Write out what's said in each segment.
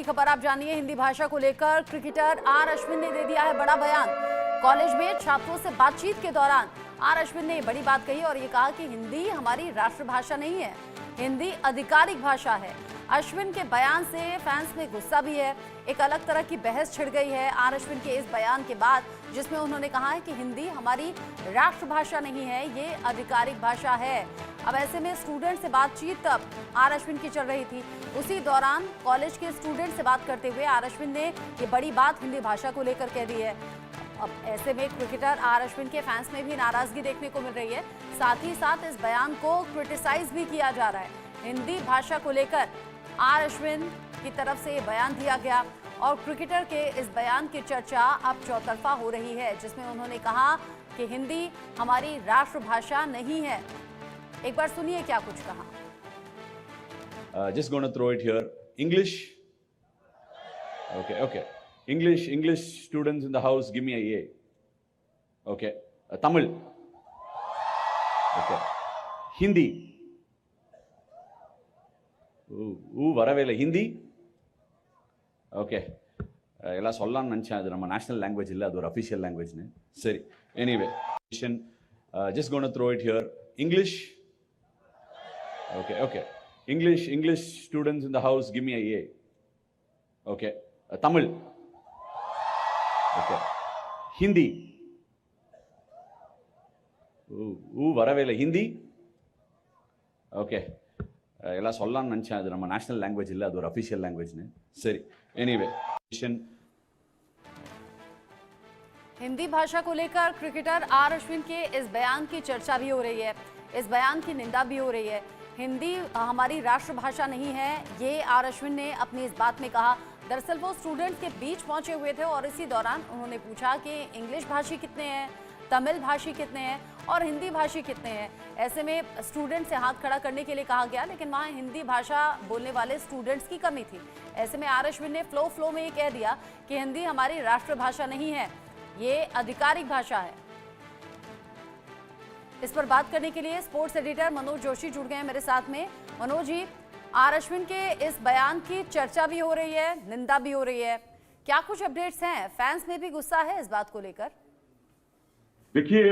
खबर आप जानिए। हिंदी भाषा को लेकर क्रिकेटर आर अश्विन ने दे दिया है बड़ा बयान। कॉलेज में छात्रों से बातचीत के दौरान आर अश्विन ने बड़ी बात कही और ये कहा कि हिंदी हमारी राष्ट्रभाषा नहीं है, हिंदी आधिकारिक भाषा है। अश्विन के बयान से फैंस में गुस्सा भी है। एक अलग तरह की बहस छिड़ गई है आर अश्विन के इस बयान के बाद, जिसमें उन्होंने कहा है कि हिंदी हमारी राष्ट्रभाषा नहीं है, ये आधिकारिक भाषा है। अब ऐसे में स्टूडेंट से बातचीत तब आर अश्विन की चल रही थी। उसी दौरान कॉलेज के स्टूडेंट से बात करते हुए आर अश्विन ने ये बड़ी बात हिंदी भाषा को लेकर कह दी है। अब ऐसे में क्रिकेटर आर अश्विन के फैंस में भी नाराजगी देखने को मिल रही है। साथ ही साथ इस बयान को क्रिटिसाइज भी किया जा रहा है। हिंदी भाषा को लेकर आर अश्विन की तरफ से ये बयान दिया गया और क्रिकेटर के इस बयान की चर्चा अब चौतरफा हो रही है, जिसमें उन्होंने कहा कि हिंदी हमारी राष्ट्रभाषा नहीं है। एक बार सुनिए क्या कुछ कहा। Just gonna throw it here. English. Okay. English students in the house, give me a A. Okay. Tamil. Okay. Hindi. வரவேல ஹிந்தி. ஓகே, எல்லாம் சொல்லலாம்னு நினச்சேன். அது நம்ம நேஷனல் லாங்குவேஜ் இல்லை, அது ஒரு அஃபிஷியல் லாங்குவேஜ்னு. சரி, anyway just gonna throw it here. English. Okay. English students in the house, give me a A. Okay. Tamil. Okay. Hindi. வரவேல ஹிந்தி. ஓகே, எல்லாம் சொல்லலாம்னு நினச்சேன். அது நம்ம நேஷனல் லாங்குவேஜ் இல்லை, அது ஒரு அஃபிஷியல் லாங்குவேஜ்னு. சரி, எனிவே हिंदी भाषा को लेकर क्रिकेटर आर अश्विन के इस बयान की चर्चा भी हो रही है, इस बयान की निंदा भी हो रही है। हिंदी हमारी राष्ट्रभाषा नहीं है, ये आर अश्विन ने अपनी इस बात में कहा। दरअसल वो स्टूडेंट्स के बीच पहुंचे हुए थे और इसी दौरान उन्होंने पूछा कि इंग्लिश भाषी कितने हैं, तमिल भाषी कितने हैं और हिंदी भाषी कितने हैं। ऐसे में स्टूडेंट से हाथ खड़ा करने के लिए कहा गया, लेकिन वहाँ हिंदी भाषा बोलने वाले स्टूडेंट्स की कमी थी। ऐसे में आर अश्विन ने फ्लो में ये कह दिया कि हिंदी हमारी राष्ट्रभाषा नहीं है, ये आधिकारिक भाषा है। इस पर बात करने के लिए स्पोर्ट्स एडिटर मनोज जोशी जुड़ गए हैं मेरे साथ में। मनोज जी, आर अश्विन के इस बयान की चर्चा भी हो रही है, निंदा भी हो रही है, क्या कुछ अपडेट्स हैं? फैंस में भी गुस्सा है इस बात को लेकर? देखिए,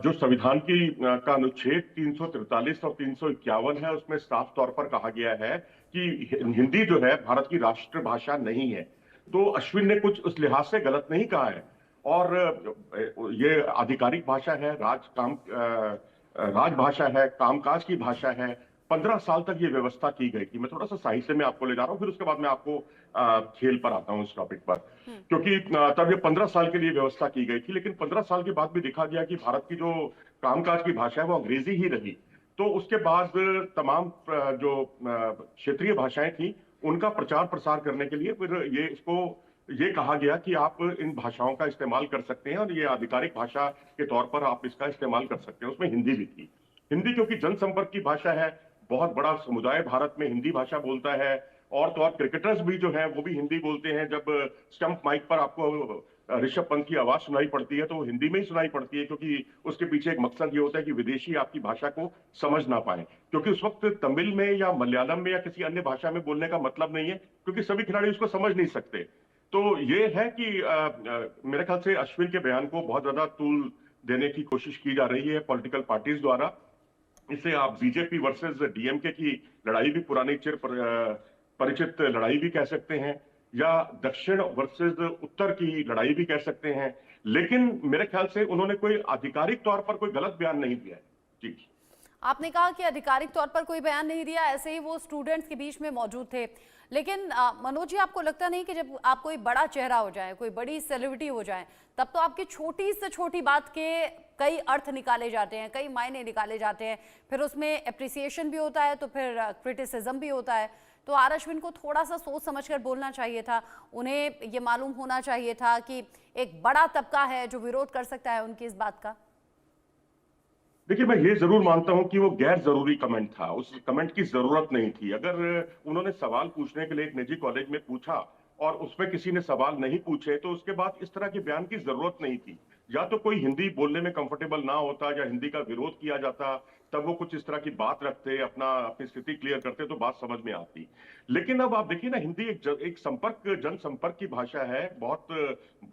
जो संविधान की का अनुच्छेद 343 और 351 है, उसमें साफ तौर पर कहा गया है कि हिंदी जो है भारत की राष्ट्रभाषा नहीं है। तो अश्विन ने कुछ उस लिहाज से गलत नहीं कहा है और ये आधिकारिक भाषा है, राजभाषा है, कामकाज की भाषा है। 15 साल तक ये व्यवस्था की गई थी। मैं थोड़ा सा साहित्य में आपको ले जा रहा हूँ, फिर उसके बाद मैं आपको खेल पर आता हूँ इस टॉपिक पर, क्योंकि तब ये 15 साल के लिए व्यवस्था की गई थी, लेकिन 15 साल के बाद भी देखा गया कि भारत की जो कामकाज की भाषा है वो अंग्रेजी ही रही। तो उसके बाद तमाम जो क्षेत्रीय भाषाएं थी उनका प्रचार प्रसार करने के लिए फिर ये कहा गया कि आप इन भाषाओं का इस्तेमाल कर सकते हैं और ये आधिकारिक भाषा के तौर पर आप इसका इस्तेमाल कर सकते हैं। उसमें हिंदी भी थी। हिंदी क्योंकि जनसंपर्क की भाषा है, बहुत बड़ा समुदाय भारत में हिंदी भाषा बोलता है, और तो और क्रिकेटर्स भी जो हैं वो भी हिंदी बोलते हैं। जब स्टंप माइक पर आपको ऋषभ पंत की आवाज सुनाई पड़ती है तो वो हिंदी में ही सुनाई पड़ती है, क्योंकि उसके पीछे एक मकसद ये होता है कि विदेशी आपकी भाषा को समझ ना पाए, क्योंकि उस वक्त तमिल में या मलयालम में या किसी अन्य भाषा में बोलने का मतलब नहीं है, क्योंकि सभी खिलाड़ी उसको समझ नहीं सकते। तो ये है कि मेरे ख्याल से अश्विन के बयान को बहुत ज्यादा तूल देने की कोशिश की जा रही है पॉलिटिकल पार्टीज द्वारा। इसे आप बीजेपी वर्सेस डीएमके की लड़ाई भी, पुरानी चिर परिचित लड़ाई भी कह सकते हैं, या दक्षिण वर्सेस उत्तर की लड़ाई भी कह सकते हैं। लेकिन मेरे ख्याल से उन्होंने कोई आधिकारिक तौर पर कोई गलत बयान नहीं दिया है। जी, आपने कहा कि आधिकारिक तौर पर कोई बयान नहीं दिया, ऐसे ही वो स्टूडेंट्स के बीच में मौजूद थे। लेकिन मनोज जी, आपको लगता नहीं कि जब आप कोई बड़ा चेहरा हो जाए, कोई बड़ी सेलिब्रिटी हो जाए, तब तो आपकी छोटी से छोटी बात के कई अर्थ निकाले जाते हैं, कई मायने निकाले जाते हैं, फिर उसमें एप्रिसिएशन भी होता है, तो फिर क्रिटिसिज्म भी होता है। तो आर अश्विन को थोड़ा सा सोच समझकर बोलना चाहिए था। उन्हें ये मालूम होना चाहिए था कि एक बड़ा तबका है जो विरोध कर सकता है उनकी इस बात का। देखिए, मैं ये जरूर मानता हूं कि वो गैर जरूरी कमेंट था, उस कमेंट की जरूरत नहीं थी। अगर उन्होंने सवाल पूछने के लिए एक निजी कॉलेज में पूछा और उसमें किसी ने सवाल नहीं पूछे, तो उसके बाद इस तरह के बयान की जरूरत नहीं थी। या तो कोई हिंदी बोलने में कंफर्टेबल ना होता या हिंदी का विरोध किया जाता तब वो कुछ इस तरह की बात रखते, अपनी स्थिति क्लियर करते तो बात समझ में आती। लेकिन अब आप देखिए ना, हिंदी एक जनसंपर्क की भाषा है। बहुत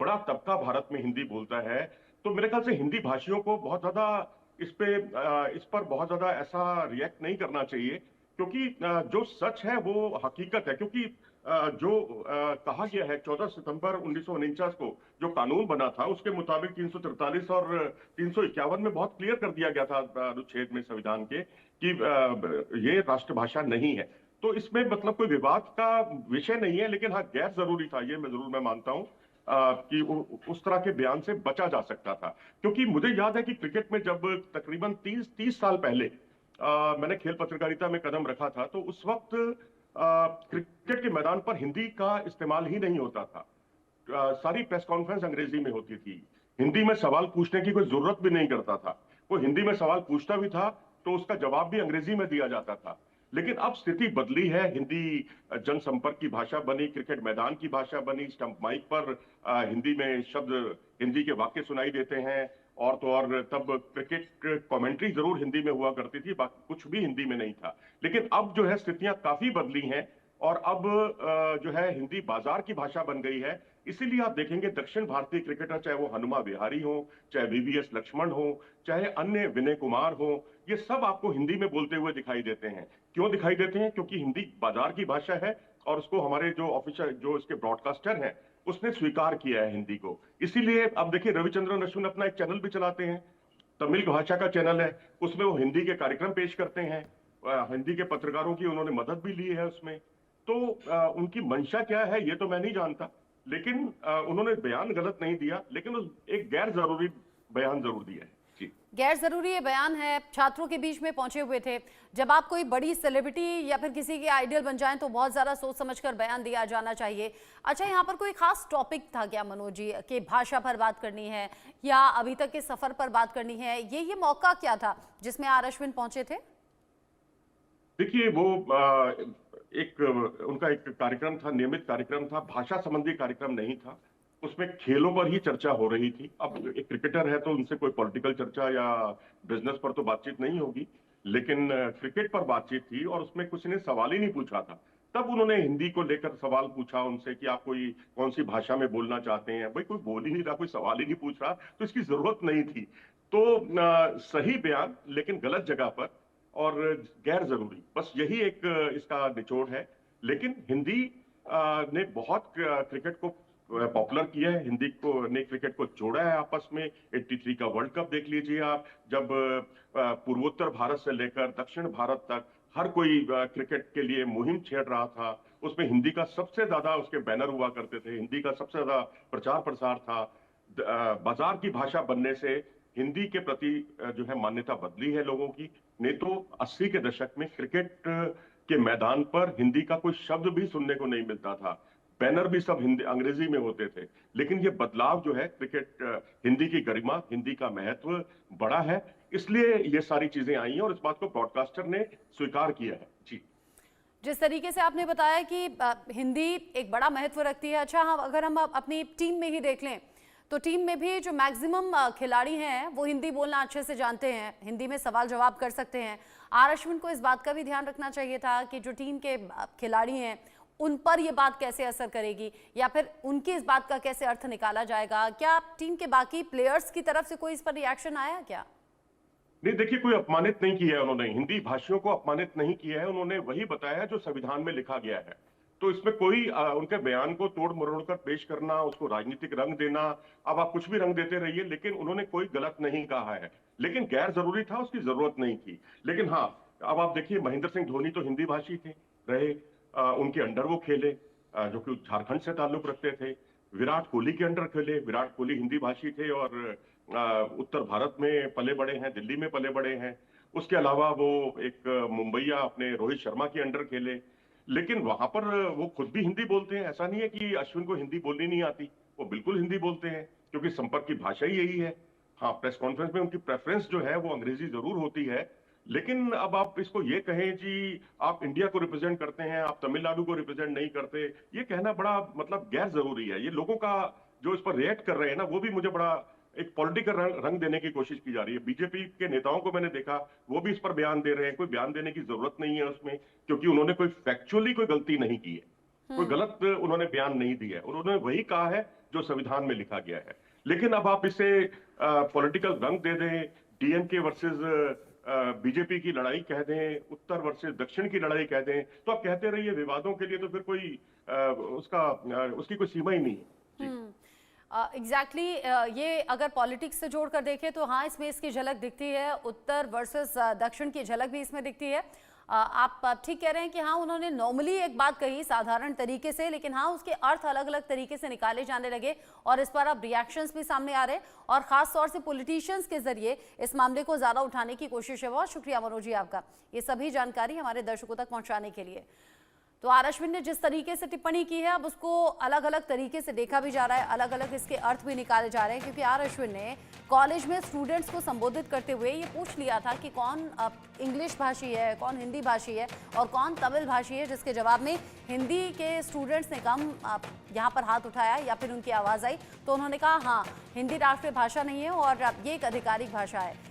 बड़ा तबका भारत में हिंदी बोलता है। तो मेरे ख्याल से हिंदी भाषियों को बहुत ज्यादा इस पर बहुत ज्यादा ऐसा रिएक्ट नहीं करना चाहिए, क्योंकि जो सच है वो हकीकत है। क्योंकि कहा गया है 14 सितंबर 1949 को जो कानून बना था, उसके मुताबिक 343 और 351 में बहुत क्लियर कर दिया गया था अनुच्छेद में संविधान के कि ये राष्ट्रभाषा नहीं है। तो इसमें मतलब कोई विवाद का विषय नहीं है। लेकिन हाँ, गैर जरूरी था ये, मैं मानता हूं कि उस तरह के बयान से बचा जा सकता था। क्योंकि मुझे याद है कि क्रिकेट में जब तकरीबन 30 साल पहले मैंने खेल पत्रकारिता में कदम रखा था, तो उस वक्त क्रिकेट के मैदान पर हिंदी का इस्तेमाल ही नहीं होता था। सारी प्रेस कॉन्फ्रेंस अंग्रेजी में होती थी। हिंदी में सवाल पूछने की कोई जरूरत भी नहीं करता था। वो हिंदी में सवाल पूछता भी था तो उसका जवाब भी अंग्रेजी में दिया जाता था। लेकिन अब स्थिति बदली है। हिंदी जनसंपर्क की भाषा बनी, क्रिकेट मैदान की भाषा बनी। स्टंप माइक पर हिंदी में शब्द, हिंदी के वाक्य सुनाई देते हैं। और तो और तब क्रिकेट कमेंट्री जरूर हिंदी में हुआ करती थी, बाकी कुछ भी हिंदी में नहीं था। लेकिन अब जो है स्थितियां काफी बदली हैं, और अब जो है हिंदी बाजार की भाषा बन गई है। इसीलिए आप देखेंगे दक्षिण भारतीय क्रिकेटर, चाहे वो हनुमा विहारी हो, चाहे वीवीएस लक्ष्मण हो, चाहे अन्य विनय कुमार हो, ये सब आपको हिंदी में बोलते हुए दिखाई देते हैं। क्यों दिखाई देते हैं? क्योंकि हिंदी बाजार की भाषा है, और उसको हमारे जो ऑफिशियल, जो इसके ब्रॉडकास्टर हैं, उसने स्वीकार किया है हिंदी को। इसीलिए अब देखिए, रविचंद्रन अश्विन अपना एक चैनल भी चलाते हैं, तमिल भाषा का चैनल है। उसमें वो हिंदी के कार्यक्रम पेश करते हैं। हिंदी के पत्रकारों की उन्होंने मदद भी ली है उसमें। तो उनकी मंशा क्या है ये तो मैं नहीं जानता, लेकिन उन्होंने बयान गलत नहीं दिया, लेकिन एक गैर जरूरी बयान जरूर दिया है। जी, गैर जरूरी ये बयान है। छात्रों के बीच में पहुंचे हुए थे। जब आप कोई बड़ी सेलिब्रिटी या फिर किसी के आइडियल बन जाएं तो बहुत ज्यादा सोच समझकर बयान दिया जाना चाहिए। अच्छा, यहाँ पर कोई खास टॉपिक था क्या मनोज जी, कि भाषा पर बात करनी है या अभी तक के सफर पर बात करनी है? ये मौका क्या था जिसमें आर अश्विन पहुंचे थे? देखिए वो उनका एक कार्यक्रम था, नियमित कार्यक्रम था, भाषा संबंधी कार्यक्रम नहीं था। उसमें खेलों पर ही चर्चा हो रही थी। अब एक क्रिकेटर है तो उनसे कोई पॉलिटिकल चर्चा या बिजनेस पर तो बातचीत नहीं होगी, लेकिन क्रिकेट पर बातचीत थी, और उसमें किसी ने सवाल ही नहीं पूछा था। तब उन्होंने हिंदी को लेकर सवाल पूछा उनसे कि आप कौन सी भाषा में बोलना चाहते हैं। भाई, कोई बोल ही नहीं रहा, कोई सवाल ही नहीं पूछ रहा, तो इसकी जरूरत नहीं थी। तो सही बयान, लेकिन गलत जगह पर और गैर जरूरी, बस यही एक इसका निचोड़ है। लेकिन हिंदी ने बहुत क्रिकेट को पॉपुलर किया है। हिंदी को ने क्रिकेट को जोड़ा है आपस में। 83 का वर्ल्ड कप देख लीजिए आप, जब पूर्वोत्तर भारत से लेकर दक्षिण भारत तक हर कोई क्रिकेट के लिए मुहिम छेड़ रहा था। उसमें हिंदी का सबसे ज्यादा उसके बैनर हुआ करते थे, हिंदी का सबसे ज्यादा प्रचार प्रसार था। बाजार की भाषा बनने से हिंदी के प्रति जो है मान्यता बदली है लोगों की। नहीं तो 80 के दशक में क्रिकेट के मैदान पर हिंदी का कोई शब्द भी सुनने को नहीं मिलता था। बैनर भी सब हिंदी अंग्रेजी में होते थे। लेकिन ये बदलाव जो है, क्रिकेट हिंदी की गरिमा, हिंदी का महत्व बढ़ा है, इसलिए ये सारी चीजें आई हैं, और इस बात को ब्रॉडकास्टर ने स्वीकार किया है। जी, जिस तरीके से आपने बताया कि हिंदी एक बड़ा महत्व रखती है। अच्छा, अगर हम अपनी टीम में ही देख लें तो टीम में भी जो मैक्सिमम खिलाड़ी हैं वो हिंदी बोलना अच्छे से जानते हैं, हिंदी में सवाल जवाब कर सकते हैं। आर अश्विन को इस बात का भी ध्यान रखना चाहिए था कि जो टीम के खिलाड़ी हैं उन पर ये बात कैसे असर करेगी, या फिर उनकी इस बात का कैसे अर्थ निकाला जाएगा। क्या टीम के बाकी प्लेयर्स की तरफ से कोई इस पर रिएक्शन आया क्या? नहीं, देखिए, कोई अपमानित नहीं किया है उन्होंने, हिंदी भाषियों को अपमानित नहीं किया है। उन्होंने वही बताया जो संविधान में लिखा गया है। तो इसमें कोई उनके बयान को तोड़ मरोड़ कर पेश करना, उसको राजनीतिक रंग देना, अब आप कुछ भी रंग देते रहिए, लेकिन उन्होंने कोई गलत नहीं कहा है। लेकिन गैर जरूरी था, उसकी जरूरत नहीं थी। लेकिन हाँ, अब आप देखिए, महेंद्र सिंह धोनी तो हिंदी भाषी थे रहे, उनके अंडर वो खेले, जो कि झारखंड से ताल्लुक रखते थे। विराट कोहली के अंडर खेले, विराट कोहली हिंदी भाषी थे और उत्तर भारत में पले बड़े हैं, दिल्ली में पले बड़े हैं। उसके अलावा वो एक मुंबईया अपने रोहित शर्मा के अंडर खेले। लेकिन वहां पर वो खुद भी हिंदी बोलते हैं। ऐसा नहीं है कि अश्विन को हिंदी बोलनी नहीं आती, वो बिल्कुल हिंदी बोलते हैं, क्योंकि संपर्क की भाषा ही यही है। हाँ, प्रेस कॉन्फ्रेंस में उनकी प्रेफरेंस जो है वो अंग्रेजी जरूर होती है। लेकिन अब आप इसको ये कहें जी आप इंडिया को रिप्रेजेंट करते हैं, आप तमिलनाडु को रिप्रेजेंट नहीं करते, ये कहना बड़ा मतलब गैर जरूरी है। ये लोगों का जो इस पर रिएक्ट कर रहे हैं ना, वो भी मुझे बड़ा एक पॉलिटिकल रंग देने की कोशिश की जा रही है। बीजेपी के नेताओं को मैंने देखा, वो भी इस पर बयान दे रहे हैं। कोई बयान देने की जरूरत नहीं है उसमें, क्योंकि उन्होंने कोई फैक्चुअली कोई गलती नहीं की है, कोई गलत उन्होंने बयान नहीं दिया है, और उन्होंने वही कहा है जो संविधान में लिखा गया है। लेकिन अब आप इसे पॉलिटिकल रंग दे दें, डीएमके वर्सेस बीजेपी की लड़ाई कह दें, उत्तर वर्सेस दक्षिण की लड़ाई कह दें, तो आप कहते रहिए विवादों के लिए, तो फिर कोई उसकी कोई सीमा ही नहीं है। जी। एग्जैक्टली ये अगर पॉलिटिक्स से जोड़ कर देखें तो हाँ, इसमें इसकी झलक दिखती है, उत्तर वर्सेस दक्षिण की झलक भी इसमें दिखती है। आप ठीक कह रहे हैं कि हाँ, उन्होंने नॉर्मली एक बात कही साधारण तरीके से, लेकिन हाँ, उसके अर्थ अलग अलग तरीके से निकाले जाने लगे और इस पर अब रिएक्शंस भी सामने आ रहे हैं और खास तौर से पॉलिटिशियंस के जरिए इस मामले को ज्यादा उठाने की कोशिश है। बहुत शुक्रिया मनोज जी आपका ये सभी जानकारी हमारे दर्शकों तक पहुंचाने के लिए। तो आर अश्विन ने जिस तरीके से टिप्पणी की है, अब उसको अलग अलग तरीके से देखा भी जा रहा है, अलग अलग इसके अर्थ भी निकाले जा रहे हैं, क्योंकि आर अश्विन ने कॉलेज में स्टूडेंट्स को संबोधित करते हुए ये पूछ लिया था कि कौन इंग्लिश भाषी है, कौन हिंदी भाषी है और कौन तमिल भाषी है, जिसके जवाब में हिंदी के स्टूडेंट्स ने कम यहाँ पर हाथ उठाया या फिर उनकी आवाज़ आई। तो उन्होंने कहा हाँ, हिंदी राष्ट्रीय भाषा नहीं है और ये एक आधिकारिक भाषा है।